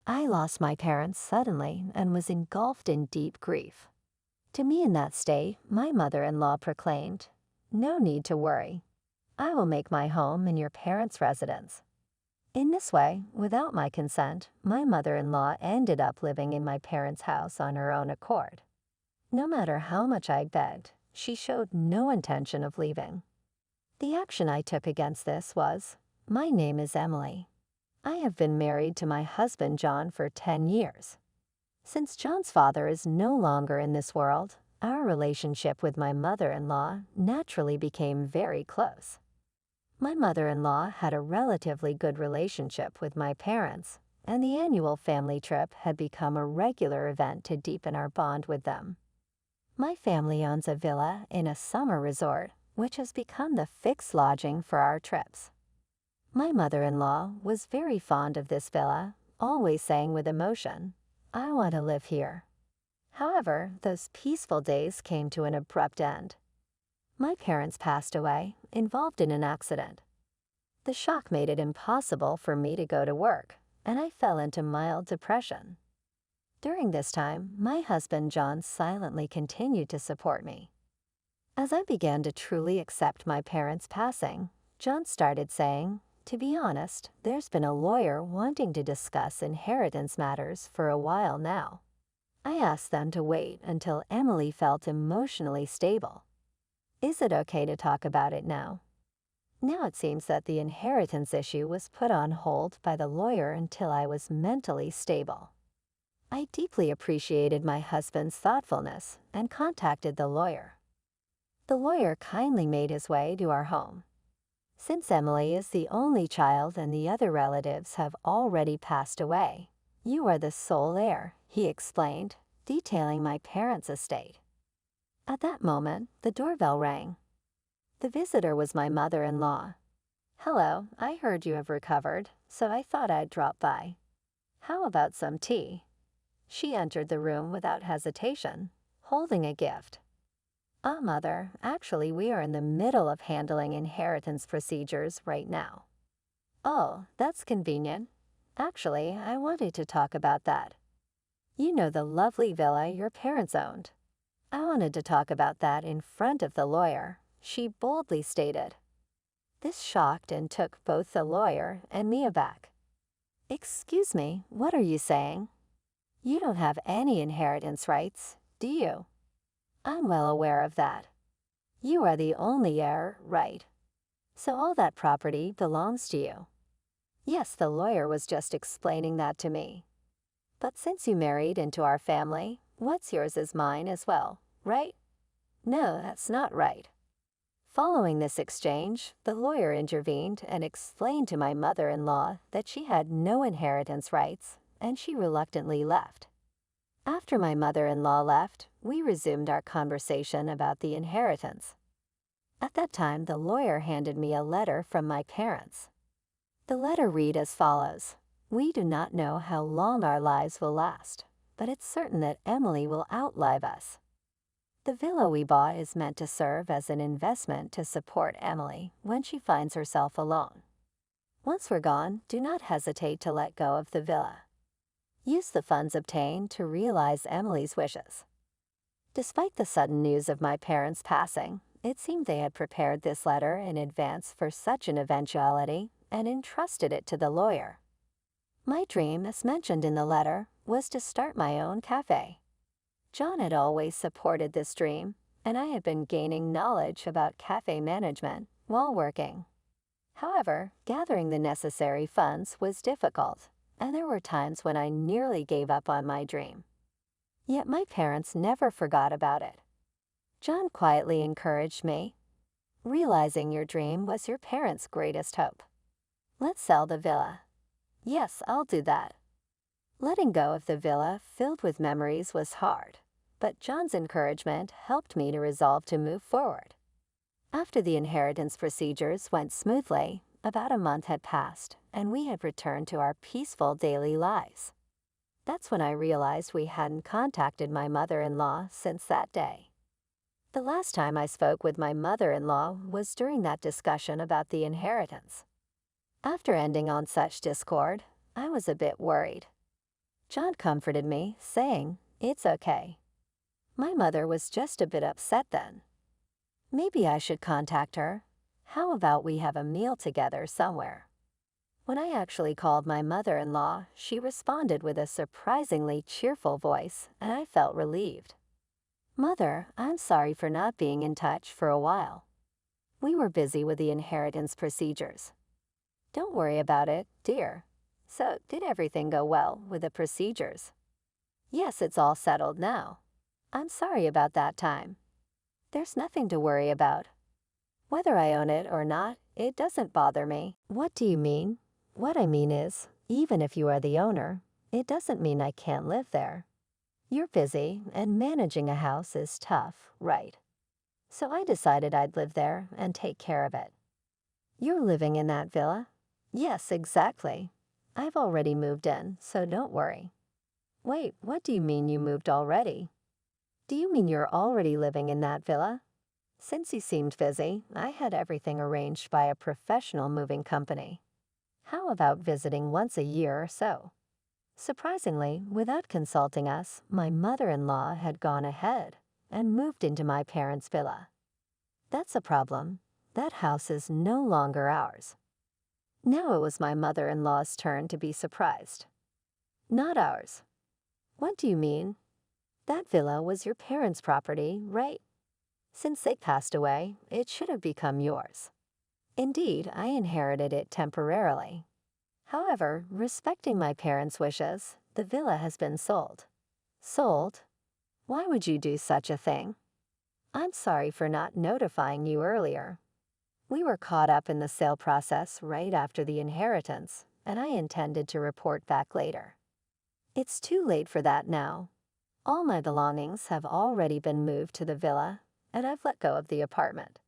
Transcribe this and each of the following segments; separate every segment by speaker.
Speaker 1: I lost my parents suddenly and was engulfed in deep grief. To me in that state, my mother-in-law proclaimed, "No need to worry. I will make my home in your parents' residence." In this way, without my consent, my mother-in-law ended up living in my parents' house on her own accord. No matter how much I begged, she showed no intention of leaving. The action I took against this was, my name is Emily. I have been married to my husband John for 10 years. Since John's father is no longer in this world, our relationship with my mother-in-law naturally became very close. My mother-in-law had a relatively good relationship with my parents, and the annual family trip had become a regular event to deepen our bond with them. My family owns a villa in a summer resort, which has become the fixed lodging for our trips. My mother-in-law was very fond of this villa, always saying with emotion, "I want to live here." However, those peaceful days came to an abrupt end. My parents passed away, involved in an accident. The shock made it impossible for me to go to work, and I fell into mild depression. During this time, my husband John silently continued to support me. As I began to truly accept my parents' passing, John started saying, "To be honest, there's been a lawyer wanting to discuss inheritance matters for a while now." I asked them to wait until Emily felt emotionally stable. "Is it okay to talk about it now?" Now it seems that the inheritance issue was put on hold by the lawyer until I was mentally stable. I deeply appreciated my husband's thoughtfulness and contacted the lawyer. The lawyer kindly made his way to our home. Since Emily is the only child and the other relatives have already passed away, you are the sole heir, he explained, detailing my parents' estate. At that moment, the doorbell rang. The visitor was my mother-in-law. "Hello, I heard you have recovered, so I thought I'd drop by. How about some tea?" She entered the room without hesitation, holding a gift. Mother, actually we are in the middle of handling inheritance procedures right now." "Oh, that's convenient. Actually, I wanted to talk about that. You know the lovely villa your parents owned. I wanted to talk about that in front of the lawyer," she boldly stated. This shocked and took both the lawyer and me aback. "Excuse me, what are you saying? You don't have any inheritance rights, do you?" "I'm well aware of that. You are the only heir, right? So all that property belongs to you." "Yes, the lawyer was just explaining that to me. But since you married into our family, what's yours is mine as well, right?" "No, that's not right." Following this exchange, the lawyer intervened and explained to my mother-in-law that she had no inheritance rights, and she reluctantly left. After my mother-in-law left, we resumed our conversation about the inheritance. At that time, the lawyer handed me a letter from my parents. The letter read as follows: "We do not know how long our lives will last, but it's certain that Emily will outlive us. The villa we bought is meant to serve as an investment to support Emily when she finds herself alone. Once we're gone, do not hesitate to let go of the villa. Use the funds obtained to realize Emily's wishes." Despite the sudden news of my parents' passing, it seemed they had prepared this letter in advance for such an eventuality and entrusted it to the lawyer. My dream, as mentioned in the letter, was to start my own cafe. John had always supported this dream, and I had been gaining knowledge about cafe management while working. However, gathering the necessary funds was difficult, and there were times when I nearly gave up on my dream. Yet my parents never forgot about it. John quietly encouraged me. "Realizing your dream was your parents' greatest hope. Let's sell the villa." "Yes, I'll do that." Letting go of the villa filled with memories was hard, but John's encouragement helped me to resolve to move forward. After the inheritance procedures went smoothly, about a month had passed, and we had returned to our peaceful daily lives. That's when I realized we hadn't contacted my mother-in-law since that day. The last time I spoke with my mother-in-law was during that discussion about the inheritance. After ending on such discord, I was a bit worried. John comforted me, saying, "It's okay." My mother was just a bit upset then. Maybe I should contact her. How about we have a meal together somewhere? When I actually called my mother-in-law, she responded with a surprisingly cheerful voice, and I felt relieved. "Mother, I'm sorry for not being in touch for a while. We were busy with the inheritance procedures." "Don't worry about it, dear. So, did everything go well with the procedures?" "Yes, it's all settled now. I'm sorry about that time." "There's nothing to worry about. Whether I own it or not, it doesn't bother me." "What do you mean?" "What I mean is, even if you are the owner, it doesn't mean I can't live there. You're busy, and managing a house is tough, right? So I decided I'd live there and take care of it." "You're living in that villa?" "Yes, exactly. I've already moved in, so don't worry." "Wait, what do you mean you moved already? Do you mean you're already living in that villa?" Since you seemed busy, I had everything arranged by a professional moving company. How about visiting once a year or so? Surprisingly, without consulting us, my mother-in-law had gone ahead and moved into my parents' villa. That's a problem. That house is no longer ours. Now it was my mother-in-law's turn to be surprised. "Not ours." "What do you mean?" "That villa was your parents' property, right? Since they passed away, it should have become yours. Indeed, I inherited it temporarily. However, respecting my parents' wishes, the villa has been sold." "Sold? Why would you do such a thing?" "I'm sorry for not notifying you earlier. We were caught up in the sale process right after the inheritance, and I intended to report back later. It's too late for that now. All my belongings have already been moved to the villa, and I've let go of the apartment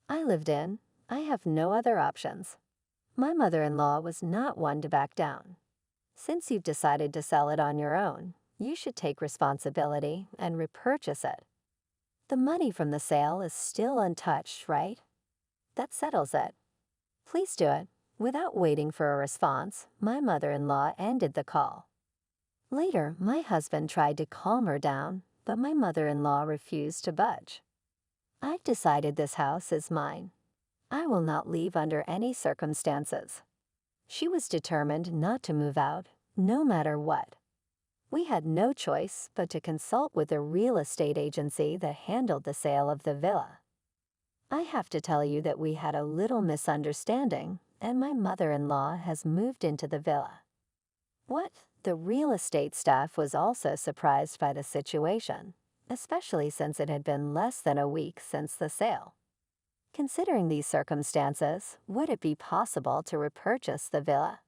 Speaker 1: I lived in. I have no other options." My mother-in-law was not one to back down. "Since you've decided to sell it on your own, you should take responsibility and repurchase it. The money from the sale is still untouched, right? That settles it. Please do it." Without waiting for a response, my mother-in-law ended the call. Later, my husband tried to calm her down, but my mother-in-law refused to budge. "I've decided this house is mine. I will not leave under any circumstances." She was determined not to move out, no matter what. We had no choice but to consult with the real estate agency that handled the sale of the villa. I have to tell you that we had a little misunderstanding, and my mother-in-law has moved into the villa. What? The real estate staff was also surprised by the situation, especially since it had been less than a week since the sale. Considering these circumstances, would it be possible to repurchase the villa?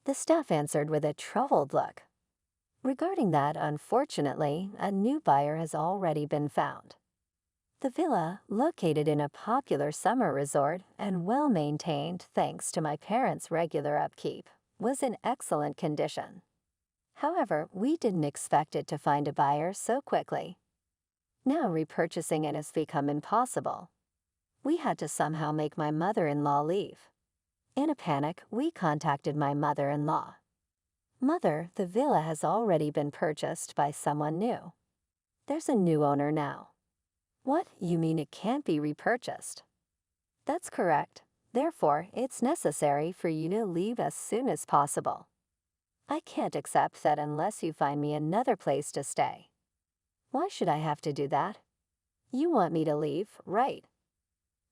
Speaker 1: The staff answered with a troubled look. "Regarding that, unfortunately, a new buyer has already been found." The villa, located in a popular summer resort and well-maintained thanks to my parents' regular upkeep, was in excellent condition. However, we didn't expect it to find a buyer so quickly. Now repurchasing it has become impossible. We had to somehow make my mother-in-law leave. In a panic, we contacted my mother-in-law. "Mother, the villa has already been purchased by someone new. There's a new owner now." "What? You mean it can't be repurchased?" "That's correct. Therefore, it's necessary for you to leave as soon as possible. I can't accept that unless you find me another place to stay." "Why should I have to do that?" "You want me to leave, right?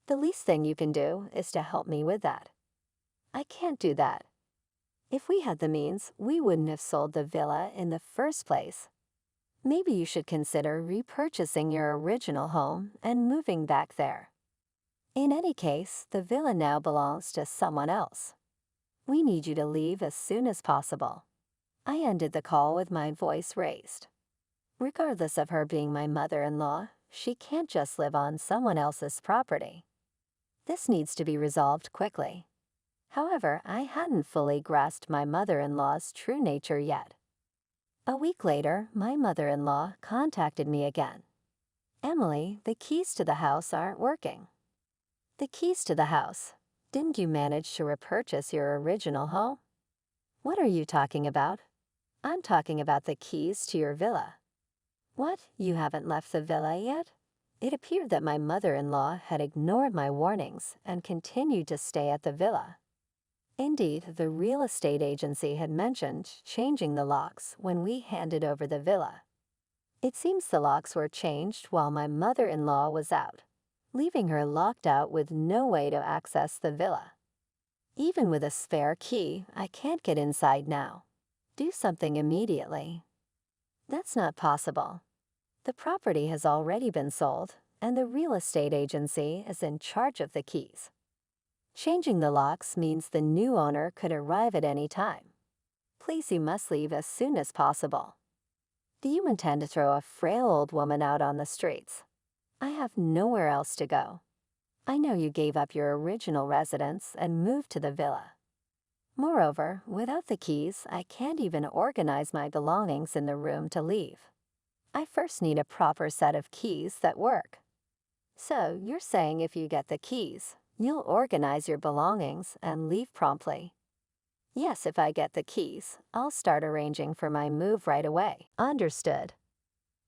Speaker 1: The least thing you can do is to help me with that." "I can't do that. If we had the means, we wouldn't have sold the villa in the first place. Maybe you should consider repurchasing your original home and moving back there. In any case, the villa now belongs to someone else. We need you to leave as soon as possible." I ended the call with my voice raised. Regardless of her being my mother-in-law, she can't just live on someone else's property. This needs to be resolved quickly. However, I hadn't fully grasped my mother-in-law's true nature yet. A week later, my mother-in-law contacted me again. "Emily, the keys to the house aren't working." "The keys to the house? Didn't you manage to repurchase your original home?" "What are you talking about?" I'm talking about the keys to your villa. What? You haven't left the villa yet? It appeared that my mother-in-law had ignored my warnings and continued to stay at the villa. Indeed, the real estate agency had mentioned changing the locks when we handed over the villa. It seems the locks were changed while my mother-in-law was out, leaving her locked out with no way to access the villa. Even with a spare key, I can't get inside now. Do something immediately. That's not possible. The property has already been sold, and the real estate agency is in charge of the keys. Changing the locks means the new owner could arrive at any time. Please, you must leave as soon as possible. Do you intend to throw a frail old woman out on the streets? I have nowhere else to go. I know you gave up your original residence and moved to the villa. Moreover, without the keys, I can't even organize my belongings in the room to leave. I first need a proper set of keys that work. So, you're saying if you get the keys, you'll organize your belongings and leave promptly? Yes, if I get the keys, I'll start arranging for my move right away. Understood.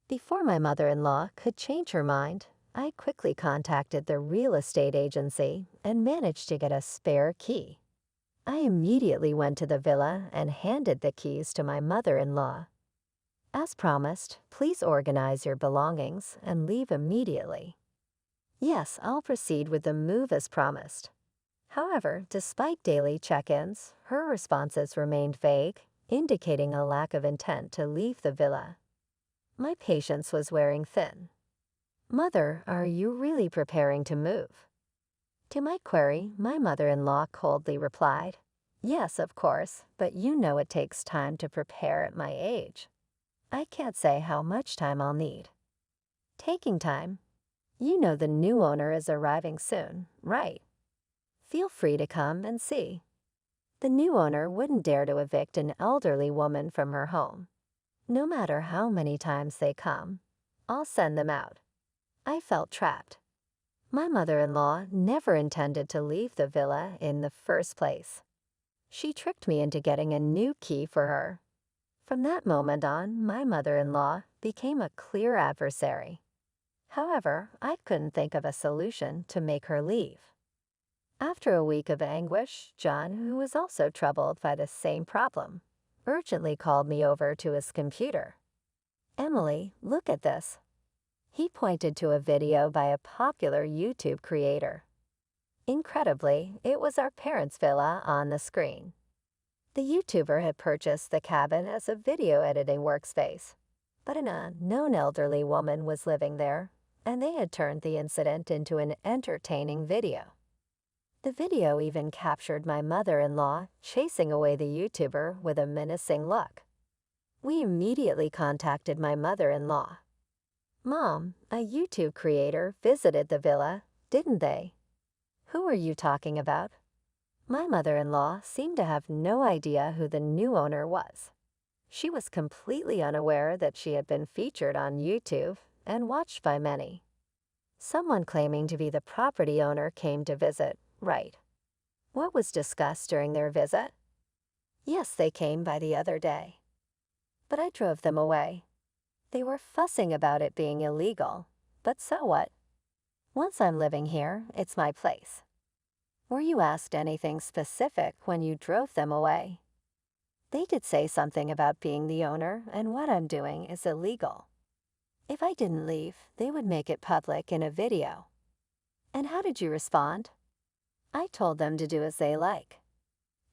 Speaker 1: Before my mother-in-law could change her mind, I quickly contacted the real estate agency and managed to get a spare key. I immediately went to the villa and handed the keys to my mother-in-law. As promised, please organize your belongings and leave immediately. Yes, I'll proceed with the move as promised. However, despite daily check-ins, her responses remained vague, indicating a lack of intent to leave the villa. My patience was wearing thin. Mother, are you really preparing to move? To my query, my mother-in-law coldly replied, Yes, of course, but you know it takes time to prepare at my age. I can't say how much time I'll need. Taking time? You know the new owner is arriving soon, right? Feel free to come and see. The new owner wouldn't dare to evict an elderly woman from her home. No matter how many times they come, I'll send them out. I felt trapped. My mother-in-law never intended to leave the villa in the first place. She tricked me into getting a new key for her. From that moment on, my mother-in-law became a clear adversary. However, I couldn't think of a solution to make her leave. After a week of anguish, John, who was also troubled by the same problem, urgently called me over to his computer. Emily, look at this. He pointed to a video by a popular YouTube creator. Incredibly, it was our parents' villa on the screen. The YouTuber had purchased the cabin as a video editing workspace, but an unknown elderly woman was living there, and they had turned the incident into an entertaining video. The video even captured my mother-in-law chasing away the YouTuber with a menacing look. We immediately contacted my mother-in-law. Mom, a YouTube creator visited the villa, didn't they? Who are you talking about? My mother-in-law seemed to have no idea who the new owner was. She was completely unaware that she had been featured on YouTube and watched by many. Someone claiming to be the property owner came to visit, right? What was discussed during their visit? Yes, they came by the other day. But I drove them away. They were fussing about it being illegal, but so what? Once I'm living here, it's my place. Were you asked anything specific when you drove them away? They did say something about being the owner and what I'm doing is illegal. If I didn't leave, they would make it public in a video. And how did you respond? I told them to do as they like.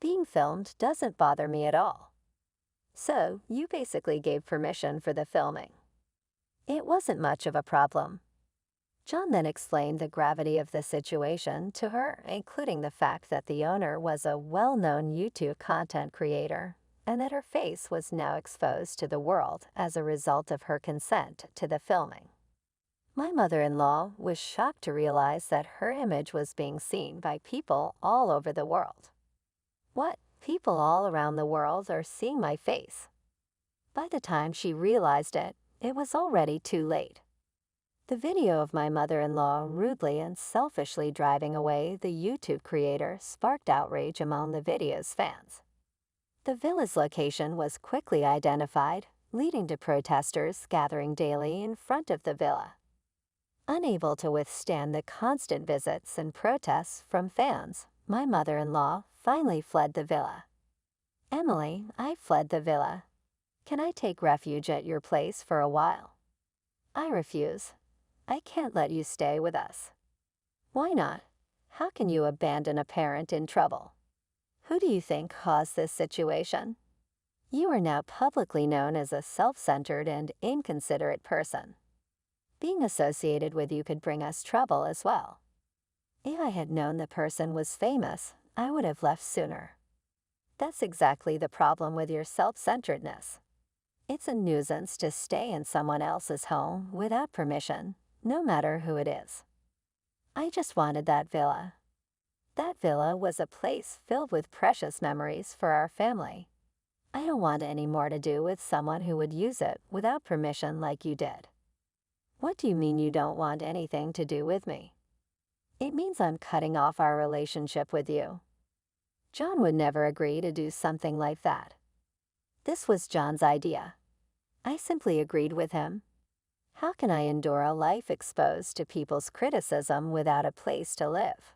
Speaker 1: Being filmed doesn't bother me at all. So, you basically gave permission for the filming. It wasn't much of a problem. John then explained the gravity of the situation to her, including the fact that the owner was a well-known YouTube content creator and that her face was now exposed to the world as a result of her consent to the filming. My mother-in-law was shocked to realize that her image was being seen by people all over the world. What? People all around the world are seeing my face. By the time she realized it, it was already too late. The video of my mother-in-law rudely and selfishly driving away the YouTube creator sparked outrage among the video's fans. The villa's location was quickly identified, leading to protesters gathering daily in front of the villa. Unable to withstand the constant visits and protests from fans, my mother-in-law finally fled the villa. Emily, I fled the villa. Can I take refuge at your place for a while? I refuse. I can't let you stay with us. Why not? How can you abandon a parent in trouble? Who do you think caused this situation? You are now publicly known as a self-centered and inconsiderate person. Being associated with you could bring us trouble as well. If I had known the person was famous, I would have left sooner. That's exactly the problem with your self-centeredness. It's a nuisance to stay in someone else's home without permission, no matter who it is. I just wanted that villa. That villa was a place filled with precious memories for our family. I don't want any more to do with someone who would use it without permission like you did. What do you mean you don't want anything to do with me? It means I'm cutting off our relationship with you. John would never agree to do something like that. This was John's idea. I simply agreed with him. How can I endure a life exposed to people's criticism without a place to live?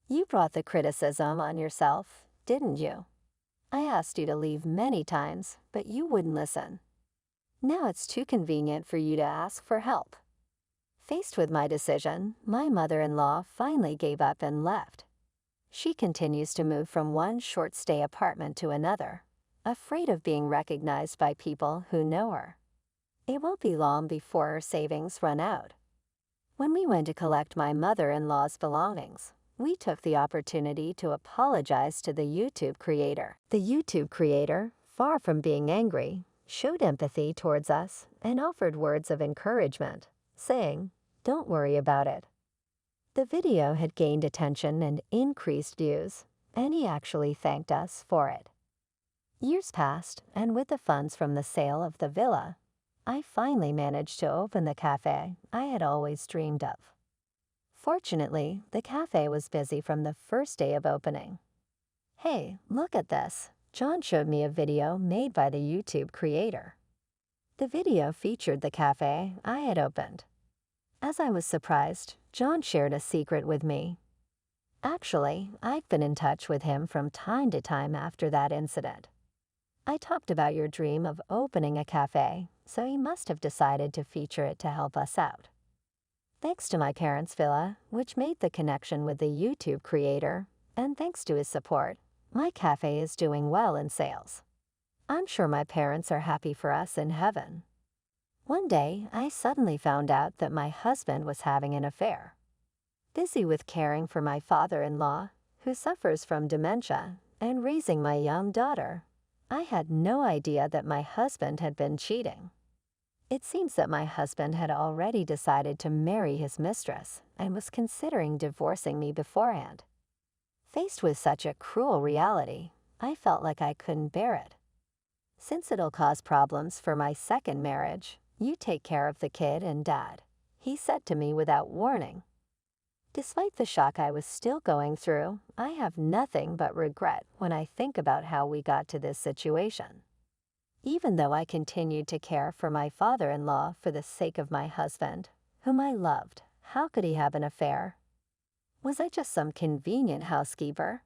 Speaker 1: You brought the criticism on yourself, didn't you? I asked you to leave many times, but you wouldn't listen. Now it's too convenient for you to ask for help. Faced with my decision, my mother-in-law finally gave up and left. She continues to move from one short-stay apartment to another, afraid of being recognized by people who know her. It won't be long before her savings run out. When we went to collect my mother-in-law's belongings, we took the opportunity to apologize to the YouTube creator. The YouTube creator, far from being angry, showed empathy towards us and offered words of encouragement, saying, "Don't worry about it." The video had gained attention and increased views, and he actually thanked us for it. Years passed, and with the funds from the sale of the villa, I finally managed to open the cafe I had always dreamed of. Fortunately, the cafe was busy from the first day of opening. Hey, look at this. John showed me a video made by the YouTube creator. The video featured the cafe I had opened. As I was surprised, John shared a secret with me. Actually, I've been in touch with him from time to time after that incident. I talked about your dream of opening a cafe, so he must have decided to feature it to help us out. Thanks to my parents' villa, which made the connection with the YouTube creator, and thanks to his support, my cafe is doing well in sales. I'm sure my parents are happy for us in heaven. One day, I suddenly found out that my husband was having an affair. Busy with caring for my father-in-law, who suffers from dementia, and raising my young daughter, I had no idea that my husband had been cheating. It seems that my husband had already decided to marry his mistress and was considering divorcing me beforehand. Faced with such a cruel reality, I felt like I couldn't bear it. Since it'll cause problems for my second marriage, you take care of the kid and dad, he said to me without warning. Despite the shock I was still going through, I have nothing but regret when I think about how we got to this situation. Even though I continued to care for my father-in-law for the sake of my husband, whom I loved, how could he have an affair? Was I just some convenient housekeeper?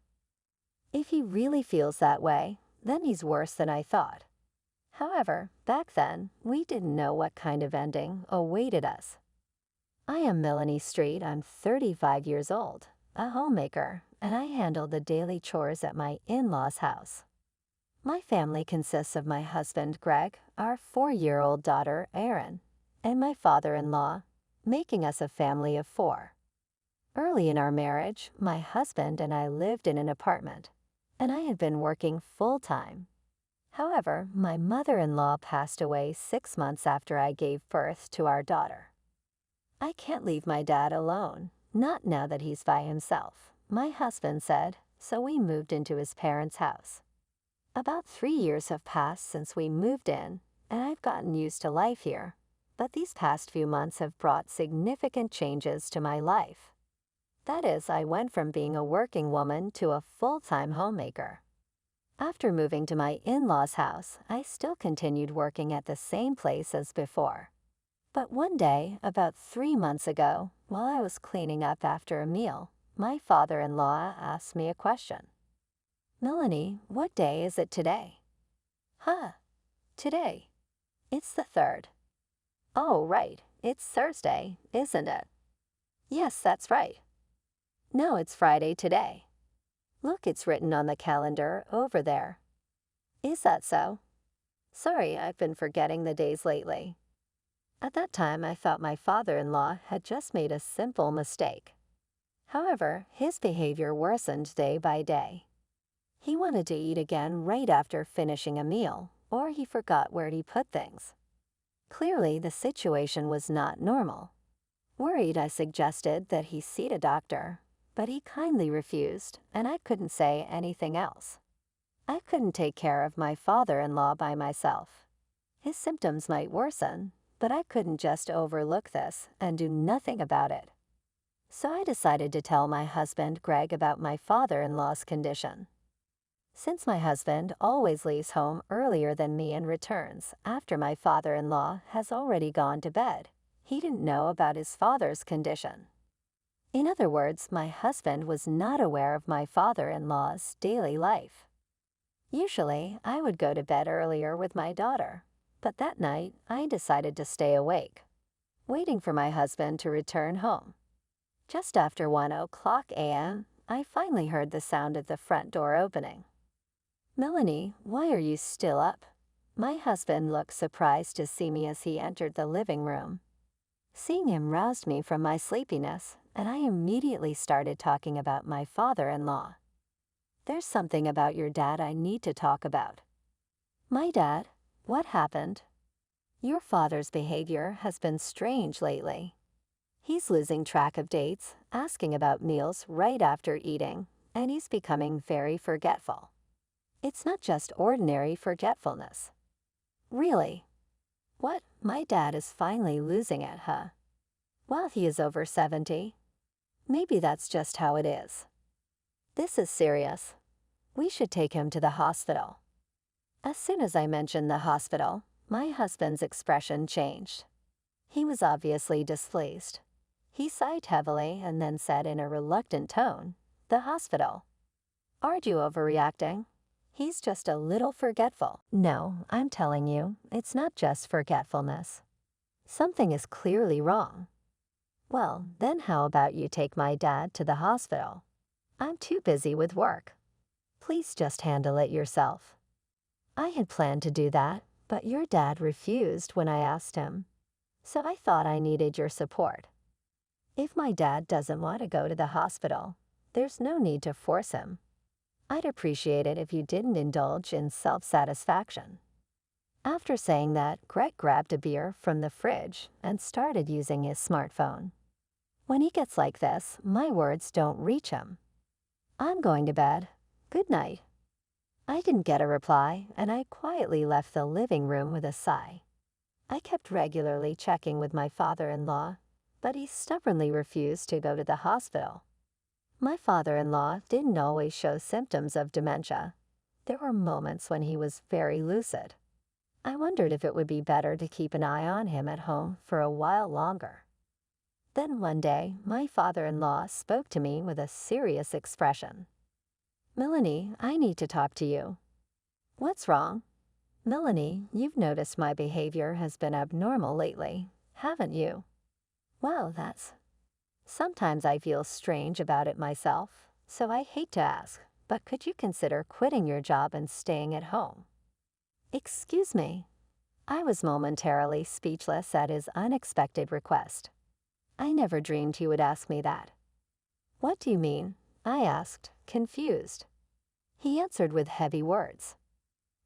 Speaker 1: If he really feels that way, then he's worse than I thought. However, back then, we didn't know what kind of ending awaited us. I am Melanie Street. I'm 35 years old, a homemaker, and I handle the daily chores at my in-laws' house. My family consists of my husband, Greg, our 4-year-old daughter, Erin, and my father-in-law, making us a family of 4. Early in our marriage, my husband and I lived in an apartment, and I had been working full-time. However, my mother-in-law passed away 6 months after I gave birth to our daughter. I can't leave my dad alone, not now that he's by himself, my husband said, so we moved into his parents' house. About 3 years have passed since we moved in, and I've gotten used to life here, but these past few months have brought significant changes to my life. That is, I went from being a working woman to a full-time homemaker. After moving to my in-laws' house, I still continued working at the same place as before. But one day, about 3 months ago, while I was cleaning up after a meal, my father-in-law asked me a question. "Melanie, what day is it today?" "Huh, today. It's the 3rd. "Oh, right, it's Thursday, isn't it?" "Yes, that's right." "No, it's Friday today. Look, it's written on the calendar over there." "Is that so?" "Sorry, I've been forgetting the days lately." At that time, I thought my father-in-law had just made a simple mistake. However, his behavior worsened day by day. He wanted to eat again right after finishing a meal, or he forgot where he put things. Clearly, the situation was not normal. Worried, I suggested that he see a doctor, but he kindly refused, and I couldn't say anything else. I couldn't take care of my father-in-law by myself. His symptoms might worsen, but I couldn't just overlook this and do nothing about it. So I decided to tell my husband, Greg, about my father-in-law's condition. Since my husband always leaves home earlier than me and returns after my father-in-law has already gone to bed, he didn't know about his father's condition. In other words, my husband was not aware of my father-in-law's daily life. Usually, I would go to bed earlier with my daughter, but that night I decided to stay awake, waiting for my husband to return home. Just after 1:00 a.m., I finally heard the sound of the front door opening. "Melanie, why are you still up?" My husband looked surprised to see me as he entered the living room. Seeing him roused me from my sleepiness, and I immediately started talking about my father-in-law. "There's something about your dad I need to talk about." "My dad? What happened?" "Your father's behavior has been strange lately. He's losing track of dates, asking about meals right after eating, and he's becoming very forgetful. It's not just ordinary forgetfulness." "Really? What, my dad is finally losing it, huh? Well, he is over 70. Maybe that's just how it is." "This is serious. We should take him to the hospital." As soon as I mentioned the hospital, my husband's expression changed. He was obviously displeased. He sighed heavily and then said in a reluctant tone, "The hospital? Aren't you overreacting? He's just a little forgetful." "No, I'm telling you, it's not just forgetfulness. Something is clearly wrong." "Well, then how about you take my dad to the hospital? I'm too busy with work. Please just handle it yourself." I had planned to do that, but your dad refused when I asked him. So I thought I needed your support. If my dad doesn't want to go to the hospital, there's no need to force him. I'd appreciate it if you didn't indulge in self-satisfaction. After saying that, Greg grabbed a beer from the fridge and started using his smartphone. When he gets like this, my words don't reach him. "I'm going to bed. Good night." I didn't get a reply, and I quietly left the living room with a sigh. I kept regularly checking with my father-in-law, but he stubbornly refused to go to the hospital. My father-in-law didn't always show symptoms of dementia. There were moments when he was very lucid. I wondered if it would be better to keep an eye on him at home for a while longer. Then one day, my father-in-law spoke to me with a serious expression. "Melanie, I need to talk to you." "What's wrong?" "Melanie, you've noticed my behavior has been abnormal lately, haven't you?" "Well, sometimes I feel strange about it myself, so I hate to ask, but could you consider quitting your job and staying at home?" "Excuse me." I was momentarily speechless at his unexpected request. I never dreamed he would ask me that. "What do you mean?" I asked, confused. He answered with heavy words.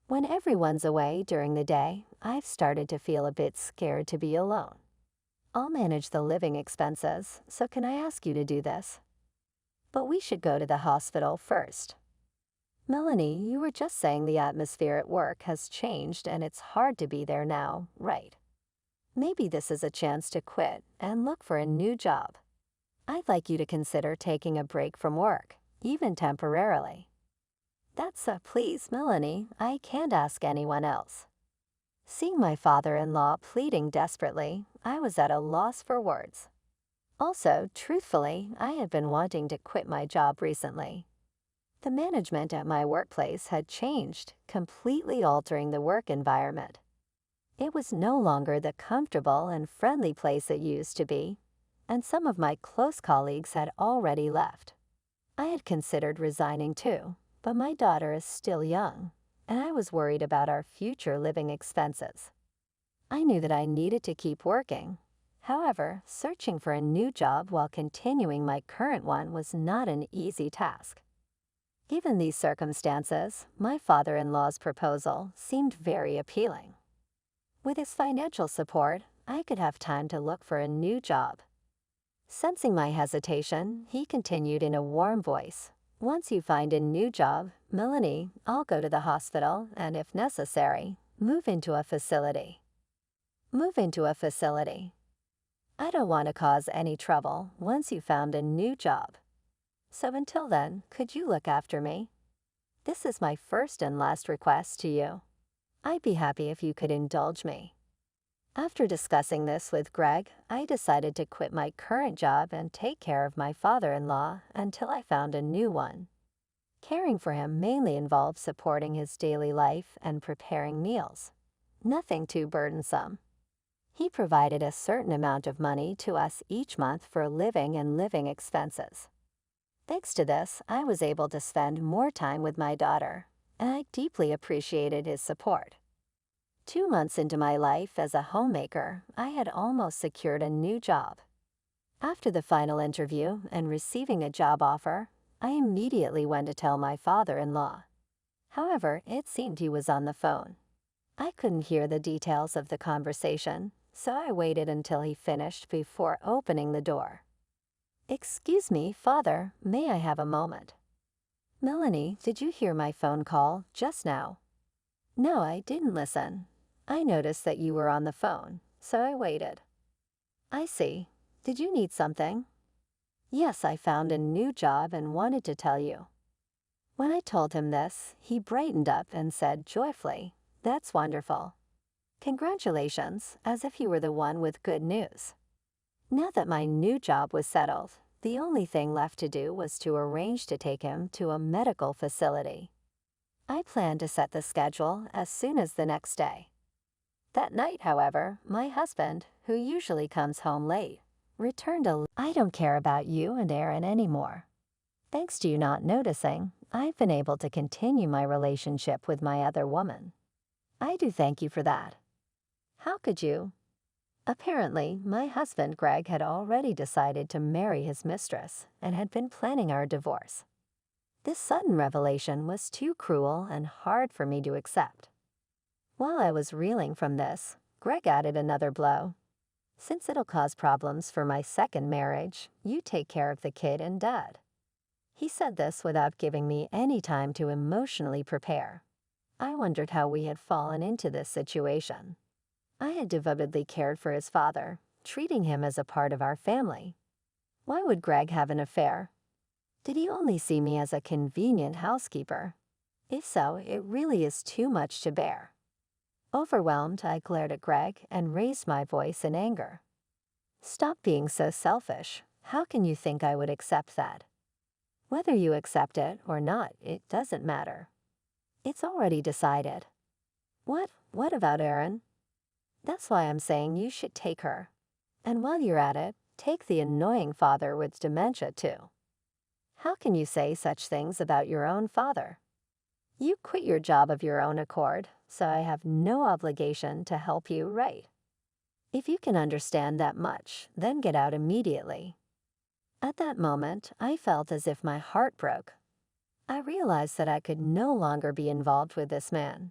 Speaker 1: "When everyone's away during the day, I've started to feel a bit scared to be alone. I'll manage the living expenses, so can I ask you to do this? But we should go to the hospital first." "Melanie, you were just saying the atmosphere at work has changed and it's hard to be there now, right? Maybe this is a chance to quit and look for a new job. I'd like you to consider taking a break from work, even temporarily." Please, Melanie, I can't ask anyone else. Seeing my father-in-law pleading desperately, I was at a loss for words. Also, truthfully, I had been wanting to quit my job recently. The management at my workplace had changed, completely altering the work environment. It was no longer the comfortable and friendly place it used to be, and some of my close colleagues had already left. I had considered resigning too, but my daughter is still young, and I was worried about our future living expenses. I knew that I needed to keep working. However, searching for a new job while continuing my current one was not an easy task. Given these circumstances, my father-in-law's proposal seemed very appealing. With his financial support, I could have time to look for a new job. Sensing my hesitation, he continued in a warm voice, "Once you find a new job, Melanie, I'll go to the hospital and, if necessary, move into a facility." Move into a facility. I don't want to cause any trouble once you found a new job. So until then, could you look after me? This is my first and last request to you. I'd be happy if you could indulge me. After discussing this with Greg, I decided to quit my current job and take care of my father-in-law until I found a new one. Caring for him mainly involved supporting his daily life and preparing meals. Nothing too burdensome. He provided a certain amount of money to us each month for living and living expenses. Thanks to this, I was able to spend more time with my daughter, and I deeply appreciated his support. 2 months into my life as a homemaker, I had almost secured a new job. After the final interview and receiving a job offer, I immediately went to tell my father-in-law. However, it seemed he was on the phone. I couldn't hear the details of the conversation, so I waited until he finished before opening the door. "Excuse me, Father, may I have a moment?" "Melanie, did you hear my phone call just now?" "No, I didn't listen. I noticed that you were on the phone, so I waited." "I see. Did you need something?" "Yes, I found a new job and wanted to tell you." When I told him this, he brightened up and said joyfully, "That's wonderful. Congratulations," as if he were the one with good news. Now that my new job was settled, the only thing left to do was to arrange to take him to a medical facility. I planned to set the schedule as soon as the next day. That night, however, my husband, who usually comes home late, returned "I don't care about you and Aaron anymore. Thanks to you not noticing, I've been able to continue my relationship with my other woman. I do thank you for that." "How could you?" Apparently, my husband Greg had already decided to marry his mistress and had been planning our divorce. This sudden revelation was too cruel and hard for me to accept. While I was reeling from this, Greg added another blow. "Since it'll cause problems for my second marriage, you take care of the kid and Dad." He said this without giving me any time to emotionally prepare. I wondered how we had fallen into this situation. I had devotedly cared for his father, treating him as a part of our family. Why would Greg have an affair? Did he only see me as a convenient housekeeper? If so, it really is too much to bear. Overwhelmed, I glared at Greg and raised my voice in anger. "Stop being so selfish. How can you think I would accept that? Whether you accept it or not, it doesn't matter. It's already decided." What about Aaron?" "That's why I'm saying you should take her. And while you're at it, take the annoying father with dementia too." "How can you say such things about your own father? You quit your job of your own accord, so I have no obligation to help you, right? If you can understand that much, then get out immediately." At that moment, I felt as if my heart broke. I realized that I could no longer be involved with this man.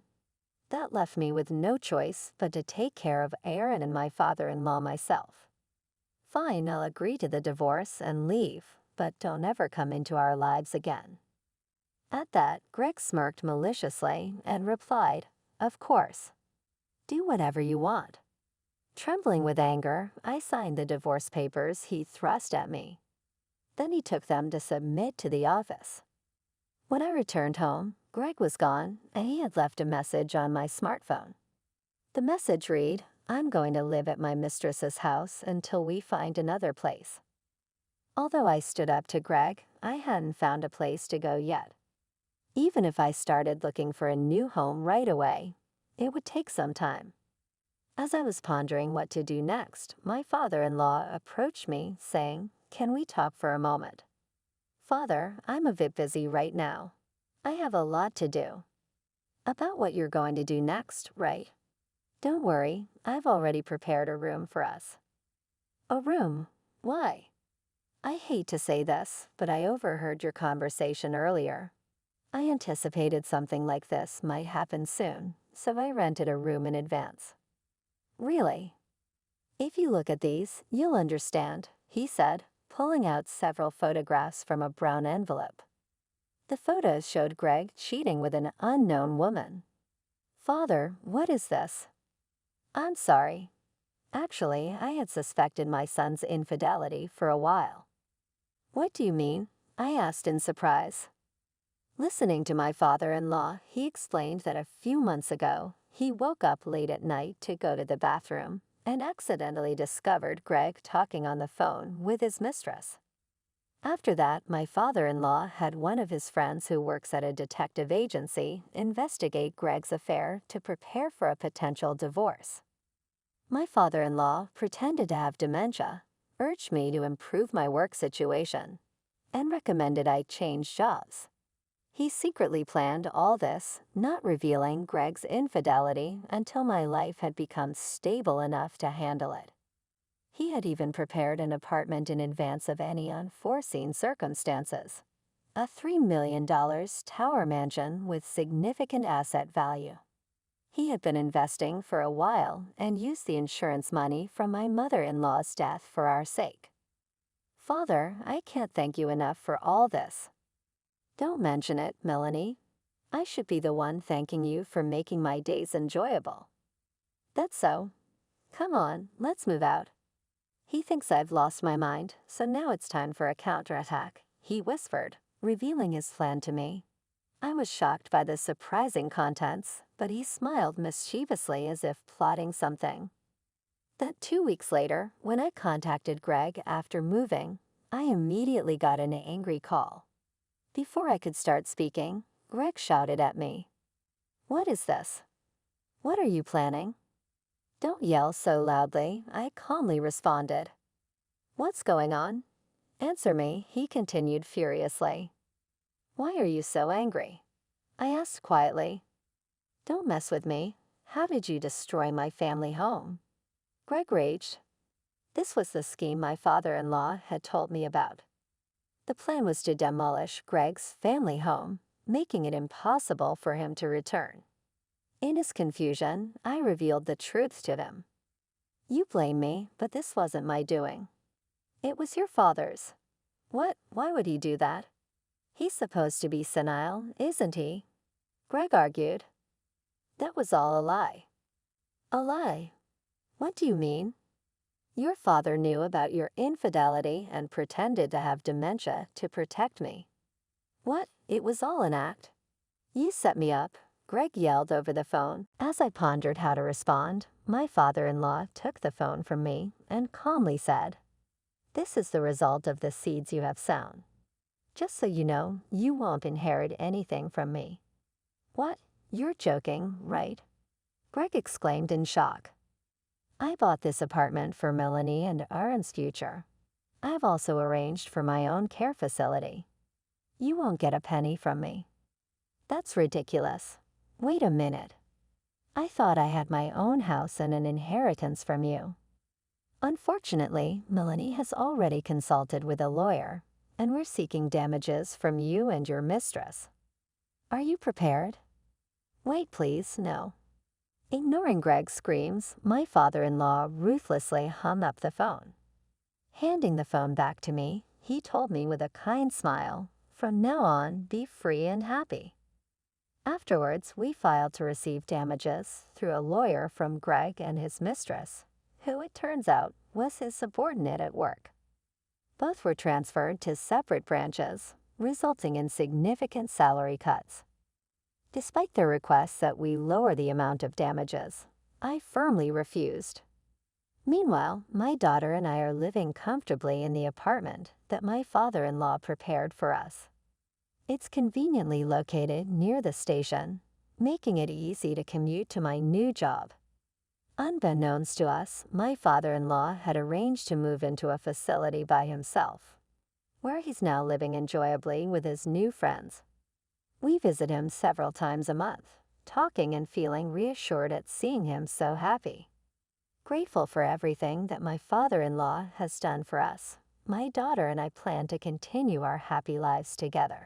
Speaker 1: That left me with no choice but to take care of Aaron and my father-in-law myself. "Fine, I'll agree to the divorce and leave, but don't ever come into our lives again." At that, Greg smirked maliciously and replied, "Of course. Do whatever you want." Trembling with anger, I signed the divorce papers he thrust at me. Then he took them to submit to the office. When I returned home, Greg was gone, and he had left a message on my smartphone. The message read, "I'm going to live at my mistress's house until we find another place." Although I stood up to Greg, I hadn't found a place to go yet. Even if I started looking for a new home right away, it would take some time. As I was pondering what to do next, my father-in-law approached me, saying, "Can we talk for a moment?" "Father, I'm a bit busy right now. I have a lot to do." "About what you're going to do next, right?" "Don't worry, I've already prepared a room for us." "A room? Why?" "I hate to say this, but I overheard your conversation earlier. I anticipated something like this might happen soon, so I rented a room in advance." "Really?" "If you look at these, you'll understand," he said, pulling out several photographs from a brown envelope. The photos showed Greg cheating with an unknown woman. "Father, what is this?" "I'm sorry. Actually, I had suspected my son's infidelity for a while." "What do you mean?" I asked in surprise. Listening to my father-in-law, he explained that a few months ago, he woke up late at night to go to the bathroom and accidentally discovered Greg talking on the phone with his mistress. After that, my father-in-law had one of his friends who works at a detective agency investigate Greg's affair to prepare for a potential divorce. My father-in-law pretended to have dementia, urged me to improve my work situation, and recommended I change jobs. He secretly planned all this, not revealing Greg's infidelity until my life had become stable enough to handle it. He had even prepared an apartment in advance of any unforeseen circumstances. A $3 million tower mansion with significant asset value. He had been investing for a while and used the insurance money from my mother-in-law's death for our sake. "Father, I can't thank you enough for all this." "Don't mention it, Melanie. I should be the one thanking you for making my days enjoyable." "That's so. Come on, let's move out." "He thinks I've lost my mind, so now it's time for a counterattack," he whispered, revealing his plan to me. I was shocked by the surprising contents, but he smiled mischievously as if plotting something. That 2 weeks later, when I contacted Greg after moving, I immediately got an angry call. Before I could start speaking, Greg shouted at me. "What is this? What are you planning?" "Don't yell so loudly," I calmly responded. "What's going on? Answer me," he continued furiously. "Why are you so angry?" I asked quietly. "Don't mess with me. How did you destroy my family home?" Greg raged. This was the scheme my father-in-law had told me about. The plan was to demolish Greg's family home, making it impossible for him to return. In his confusion, I revealed the truth to him. "You blame me, but this wasn't my doing. It was your father's." "What? Why would he do that?" "He's supposed to be senile, isn't he?" Greg argued. "That was all a lie." "A lie? What do you mean?" "Your father knew about your infidelity and pretended to have dementia to protect me." "What? It was all an act." "You set me up," Greg yelled over the phone. As I pondered how to respond, my father-in-law took the phone from me and calmly said, "This is the result of the seeds you have sown. Just so you know, you won't inherit anything from me." "What? You're joking, right?" Greg exclaimed in shock. "I bought this apartment for Melanie and Aaron's future. I've also arranged for my own care facility. You won't get a penny from me." "That's ridiculous. Wait a minute. I thought I had my own house and an inheritance from you." "Unfortunately, Melanie has already consulted with a lawyer, and we're seeking damages from you and your mistress. Are you prepared?" "Wait, please, no." Ignoring Greg's screams, my father-in-law ruthlessly hung up the phone. Handing the phone back to me, he told me with a kind smile, "From now on, be free and happy." Afterwards, we filed to receive damages through a lawyer from Greg and his mistress, who it turns out was his subordinate at work. Both were transferred to separate branches, resulting in significant salary cuts. Despite their requests that we lower the amount of damages, I firmly refused. Meanwhile, my daughter and I are living comfortably in the apartment that my father-in-law prepared for us. It's conveniently located near the station, making it easy to commute to my new job. Unbeknownst to us, my father-in-law had arranged to move into a facility by himself, where he's now living enjoyably with his new friends. We visit him several times a month, talking and feeling reassured at seeing him so happy. Grateful for everything that my father-in-law has done for us, my daughter and I plan to continue our happy lives together.